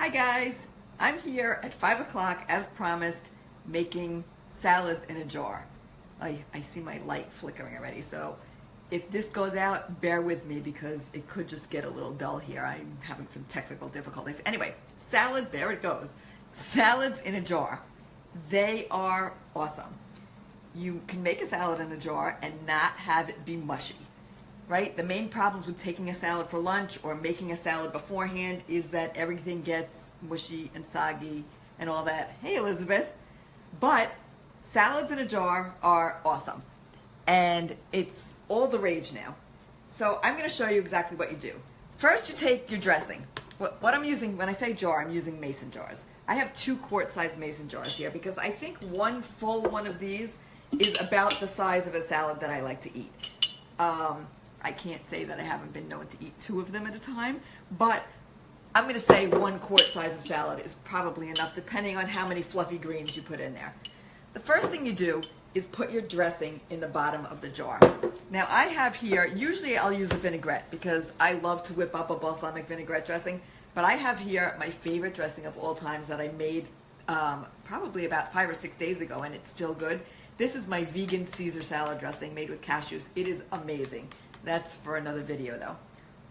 Hi guys, I'm here at 5 o'clock as promised making salads in a jar. I see my light flickering already, so if this goes out, bear with me because it could just get a little dull here. I'm having some technical difficulties. Anyway, salad, there it goes. Salads in a jar. They are awesome. You can make a salad in the jar and not have it be mushy. Right? The main problems with taking a salad for lunch or making a salad beforehand is that everything gets mushy and soggy and all that. Hey Elizabeth. But salads in a jar are awesome. And it's all the rage now. So I'm going to show you exactly what you do. First you take your dressing. What I'm using, when I say jar, I'm using mason jars. I have 2 quart-sized mason jars here because I think one full one of these is about the size of a salad that I like to eat. I can't say that I haven't been known to eat 2 of them at a time, but I'm going to say 1 quart size of salad is probably enough depending on how many fluffy greens you put in there. The first thing you do is put your dressing in the bottom of the jar. Now I have here, usually I'll use a vinaigrette because I love to whip up a balsamic vinaigrette dressing, but I have here my favorite dressing of all times that I made probably about 5 or 6 days ago and it's still good. This is my vegan Caesar salad dressing made with cashews. It is amazing. That's for another video though.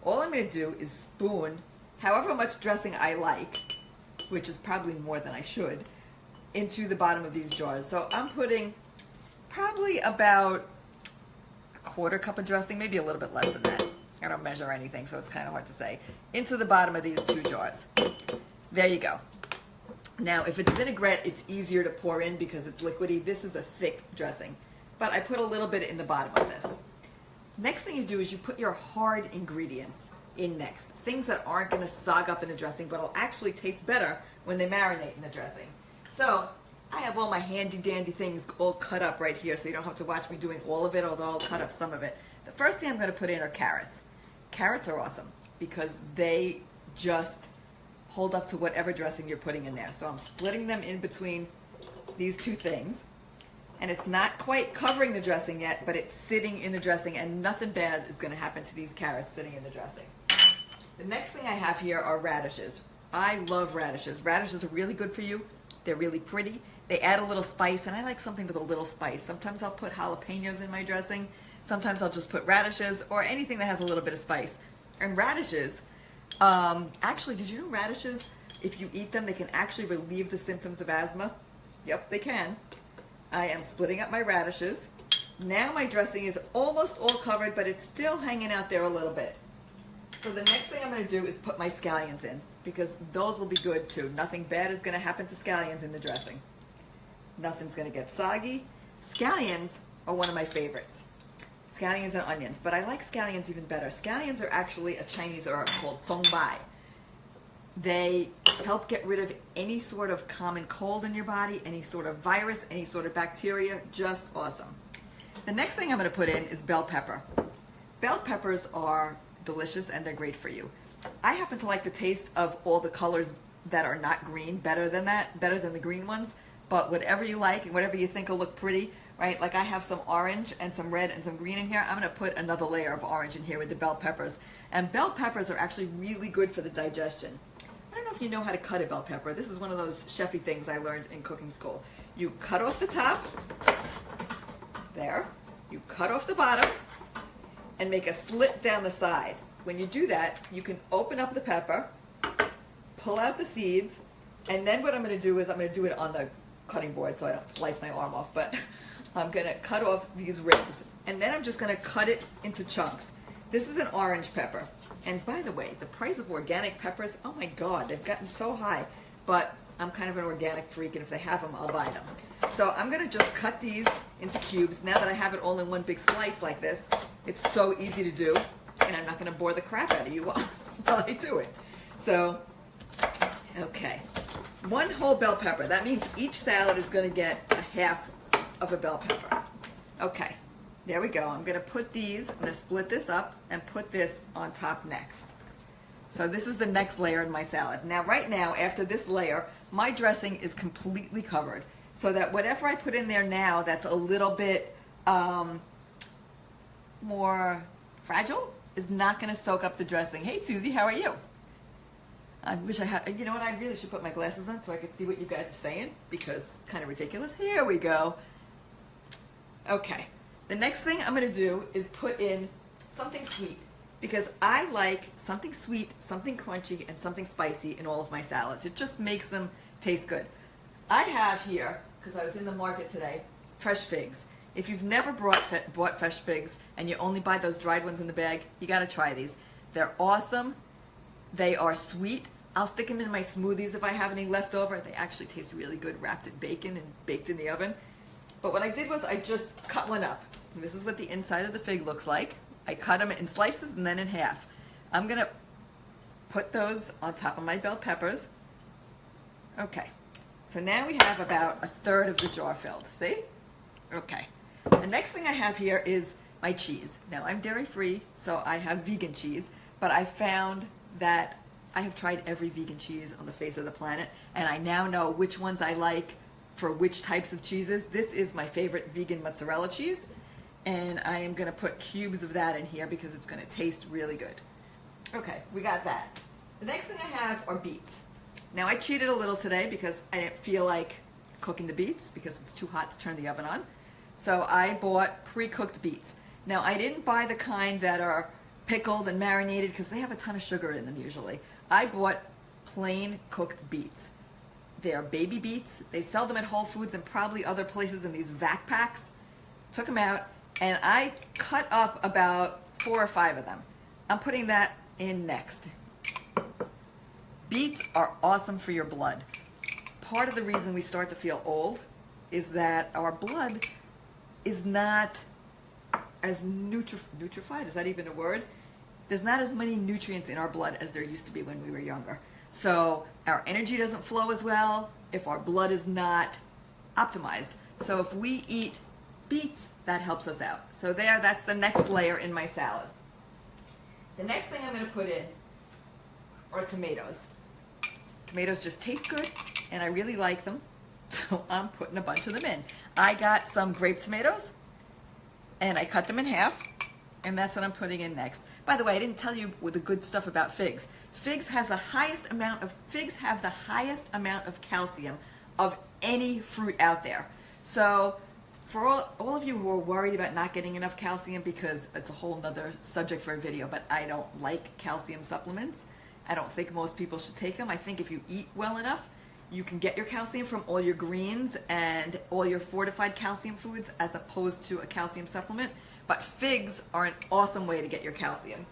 All I'm going to do is spoon however much dressing I like, which is probably more than I should, into the bottom of these jars. So I'm putting probably about a 1/4 cup of dressing, maybe a little bit less than that. I don't measure anything, so it's kind of hard to say. Into the bottom of these 2 jars. There you go. Now, if it's vinaigrette, it's easier to pour in because it's liquidy. This is a thick dressing, but I put a little bit in the bottom of this. Next thing you do is you put your hard ingredients in next. Things that aren't going to sog up in the dressing, but will actually taste better when they marinate in the dressing. So, I have all my handy dandy things all cut up right here, so you don't have to watch me doing all of it, although I'll cut up some of it. The first thing I'm going to put in are carrots. Carrots are awesome because they just hold up to whatever dressing you're putting in there. So I'm splitting them in between these 2 things. And it's not quite covering the dressing yet, but it's sitting in the dressing and nothing bad is going to happen to these carrots sitting in the dressing. The next thing I have here are radishes. I love radishes. Radishes are really good for you. They're really pretty. They add a little spice, and I like something with a little spice. Sometimes I'll put jalapenos in my dressing. Sometimes I'll just put radishes or anything that has a little bit of spice. And radishes, actually, did you know radishes, if you eat them, they can actually relieve the symptoms of asthma? Yep, they can. I am splitting up my radishes. Now my dressing is almost all covered, but it's still hanging out there a little bit. So the next thing I'm going to do is put my scallions in, because those will be good too. Nothing bad is going to happen to scallions in the dressing. Nothing's going to get soggy. Scallions are one of my favorites. Scallions and onions, but I like scallions even better. Scallions are actually a Chinese herb called songbai. They help get rid of any sort of common cold in your body, any sort of virus, any sort of bacteria. Just awesome. The next thing I'm going to put in is bell pepper. Bell peppers are delicious and they're great for you. I happen to like the taste of all the colors that are not green better than the green ones. But whatever you like and whatever you think will look pretty, right? Like I have some orange and some red and some green in here. I'm going to put another layer of orange in here with the bell peppers. And bell peppers are actually really good for the digestion. I don't know if you know how to cut a bell pepper. This is one of those chefy things I learned in cooking school. You cut off the top, there. You cut off the bottom and make a slit down the side. When you do that, you can open up the pepper, pull out the seeds, and then what I'm going to do is I'm going to do it on the cutting board so I don't slice my arm off, but I'm going to cut off these ribs, and then I'm just going to cut it into chunks. This is an orange pepper. And by the way, the price of organic peppers, oh my God, they've gotten so high. But I'm kind of an organic freak, and if they have them, I'll buy them. So I'm going to just cut these into cubes. Now that I have it all in one big slice like this, it's so easy to do. And I'm not going to bore the crap out of you while I do it. So, okay. 1 whole bell pepper. That means each salad is going to get a half of a bell pepper. Okay. There we go. I'm going to put these, I'm going to split this up and put this on top next. So this is the next layer in my salad. Now right now, after this layer, my dressing is completely covered. So that whatever I put in there now that's a little bit more fragile is not going to soak up the dressing. Hey Susie, how are you? I wish I had, you know what, I really should put my glasses on so I could see what you guys are saying, because it's kind of ridiculous. Here we go. Okay, the next thing I'm going to do is put in something sweet, because I like something sweet, something crunchy, and something spicy in all of my salads. It just makes them taste good. I have here, because I was in the market today, fresh figs. If you've never bought fresh figs and you only buy those dried ones in the bag, you got to try these. They're awesome. They are sweet. I'll stick them in my smoothies if I have any left over. They actually taste really good wrapped in bacon and baked in the oven. But what I did was I just cut one up. And this is what the inside of the fig looks like. I cut them in slices and then in half. I'm going to put those on top of my bell peppers. Okay, so now we have about a third of the jar filled. See? Okay. The next thing I have here is my cheese. Now I'm dairy free, so I have vegan cheese, but I found that I have tried every vegan cheese on the face of the planet, and I now know which ones I like for which types of cheeses. This is my favorite vegan mozzarella cheese, and I am going to put cubes of that in here because it's going to taste really good. Okay, we got that. The next thing I have are beets. Now I cheated a little today because I didn't feel like cooking the beets because it's too hot to turn the oven on. So I bought pre-cooked beets. Now I didn't buy the kind that are pickled and marinated because they have a ton of sugar in them usually. I bought plain cooked beets. They are baby beets. They sell them at Whole Foods and probably other places in these vac packs. Took them out and I cut up about 4 or 5 of them. I'm putting that in next. Beets are awesome for your blood. Part of the reason we start to feel old is that our blood is not as nutrified, is that even a word? There's not as many nutrients in our blood as there used to be when we were younger. So our energy doesn't flow as well if our blood is not optimized. So if we eat beets, that helps us out. So there, that's the next layer in my salad. The next thing I'm going to put in are tomatoes. Tomatoes just taste good and I really like them, so I'm putting a bunch of them in. I got some grape tomatoes and I cut them in half, and that's what I'm putting in next. By the way, I didn't tell you the good stuff about figs. Figs have the highest amount of calcium of any fruit out there. So for all of you who are worried about not getting enough calcium, because it's a whole nother subject for a video, but I don't like calcium supplements. I don't think most people should take them. I think if you eat well enough, you can get your calcium from all your greens and all your fortified calcium foods as opposed to a calcium supplement. But figs are an awesome way to get your calcium.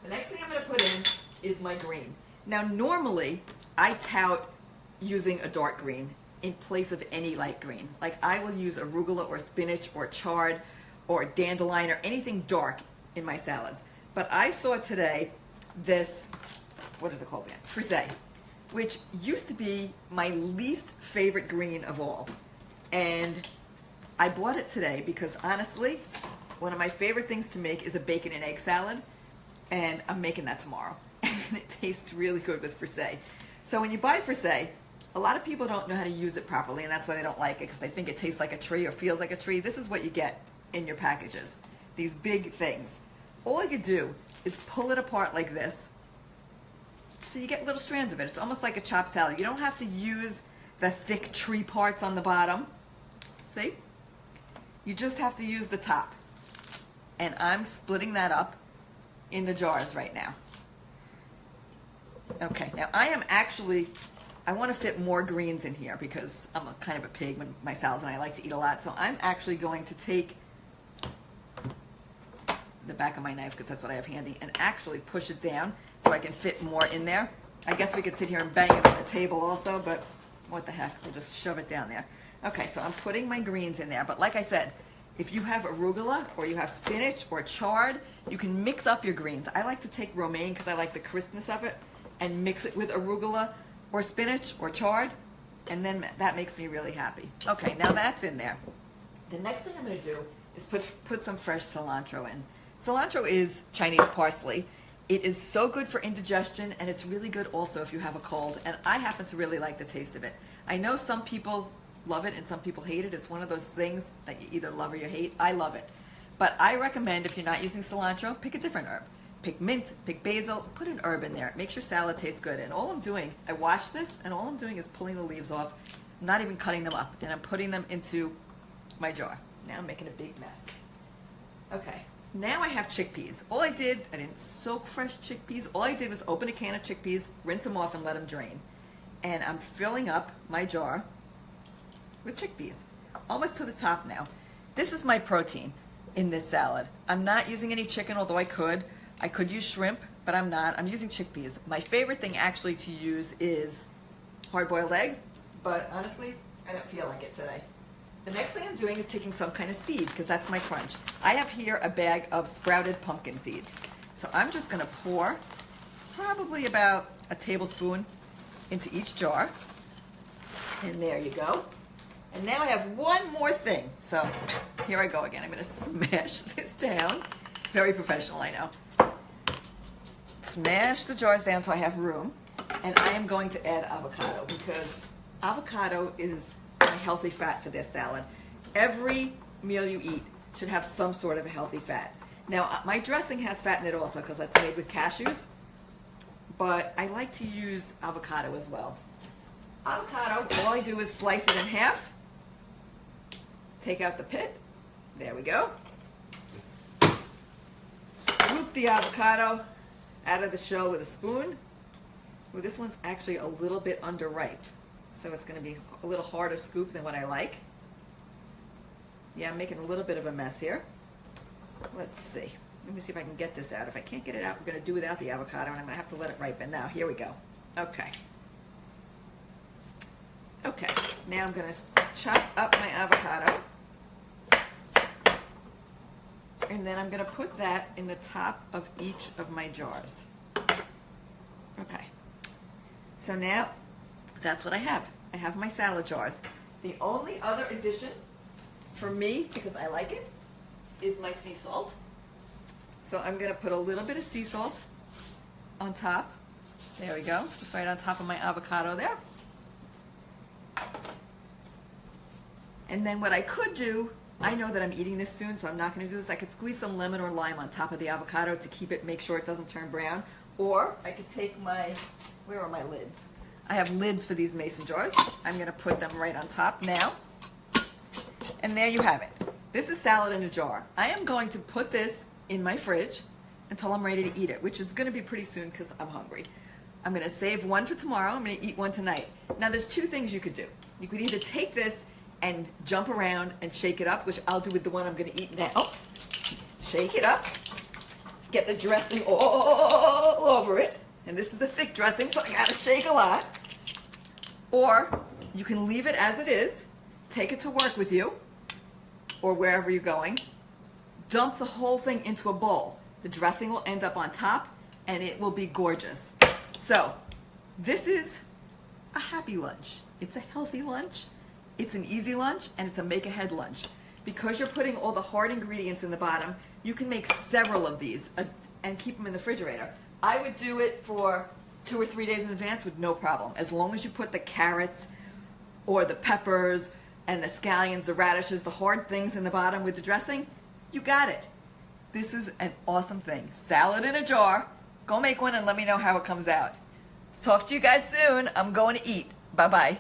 The next thing I'm going to put in is my green. Now normally I tout using a dark green in place of any light green. Like I will use arugula or spinach or chard or dandelion or anything dark in my salads. But I saw today this, what is it called again? Frisee, which used to be my least favorite green of all. And I bought it today because honestly, one of my favorite things to make is a bacon and egg salad, and I'm making that tomorrow. And it tastes really good with frisee. So when you buy frisee, a lot of people don't know how to use it properly, and that's why they don't like it, because they think it tastes like a tree or feels like a tree. This is what you get in your packages, these big things. All you do is pull it apart like this, so you get little strands of it. It's almost like a chopped salad. You don't have to use the thick tree parts on the bottom. See? You just have to use the top. And I'm splitting that up in the jars right now. Okay, now I want to fit more greens in here because I'm kind of a pig with my salads and I like to eat a lot. So I'm actually going to take the back of my knife, because that's what I have handy, and actually push it down so I can fit more in there. I guess we could sit here and bang it on the table also, but what the heck, we'll just shove it down there. Okay, so I'm putting my greens in there, but like I said, if you have arugula or you have spinach or chard, you can mix up your greens. I like to take romaine because I like the crispness of it and mix it with arugula or spinach or chard, and then that makes me really happy. Okay, now that's in there. The next thing I'm going to do is put some fresh cilantro in. Cilantro is Chinese parsley. It is so good for indigestion, and it's really good also if you have a cold, and I happen to really like the taste of it. I know some people love it and some people hate it. It's one of those things that you either love or you hate. I love it. But I recommend, if you're not using cilantro, pick a different herb. pick mint, pick basil, put an herb in there. It makes your salad taste good. And all I'm doing, I washed this, and all I'm doing is pulling the leaves off. I'm not even cutting them up, and I'm putting them into my jar. Now I'm making a big mess. Okay, now I have chickpeas. All I didn't soak fresh chickpeas. All I did was open a can of chickpeas, rinse them off, and let them drain. And I'm filling up my jar with chickpeas, almost to the top now. This is my protein in this salad. I'm not using any chicken, although I could. I could use shrimp, but I'm not. I'm using chickpeas. My favorite thing actually to use is hard-boiled egg, but honestly, I don't feel like it today. The next thing I'm doing is taking some kind of seed, because that's my crunch. I have here a bag of sprouted pumpkin seeds. So I'm just gonna pour probably about a tablespoon into each jar. And there you go. And now I have one more thing. So here I go again. I'm gonna smash this down. Very professional, I know. Smash the jars down so I have room. And I am going to add avocado, because avocado is a healthy fat for this salad. Every meal you eat should have some sort of a healthy fat. Now, my dressing has fat in it also, because that's made with cashews, but I like to use avocado as well. Avocado, all I do is slice it in half, take out the pit, there we go. Scoop the avocado out of the shell with a spoon. Well, this one's actually a little bit underripe, so it's going to be a little harder scoop than what I like. Yeah, I'm making a little bit of a mess here. Let's see. Let me see if I can get this out. If I can't get it out, we're going to do without the avocado, and I'm going to have to let it ripen. Now, here we go. Okay. Okay, now I'm going to chop up my avocado. And then I'm going to put that in the top of each of my jars. Okay. So now, that's what I have. I have my salad jars. The only other addition for me, because I like it, is my sea salt. So I'm going to put a little bit of sea salt on top. There we go. Just right on top of my avocado there. And then what I could do, I know that I'm eating this soon, so I'm not going to do this. I could squeeze some lemon or lime on top of the avocado to keep it, make sure it doesn't turn brown. Or I could take my, where are my lids? I have lids for these mason jars. I'm going to put them right on top now. And there you have it. This is salad in a jar. I am going to put this in my fridge until I'm ready to eat it, which is going to be pretty soon because I'm hungry. I'm going to save one for tomorrow. I'm going to eat one tonight. Now, there's two things you could do. You could either take this and jump around and shake it up, which I'll do with the one I'm going to eat now. Shake it up. Get the dressing all over it. And this is a thick dressing, so I got to shake a lot. Or you can leave it as it is, take it to work with you, or wherever you're going. Dump the whole thing into a bowl. The dressing will end up on top, and it will be gorgeous. So, this is a happy lunch. It's a healthy lunch. It's an easy lunch, and it's a make-ahead lunch. Because you're putting all the hard ingredients in the bottom, you can make several of these and keep them in the refrigerator. I would do it for 2 or 3 days in advance with no problem. As long as you put the carrots or the peppers and the scallions, the radishes, the hard things in the bottom with the dressing, you got it. This is an awesome thing. Salad in a jar. Go make one and let me know how it comes out. Talk to you guys soon. I'm going to eat. Bye-bye.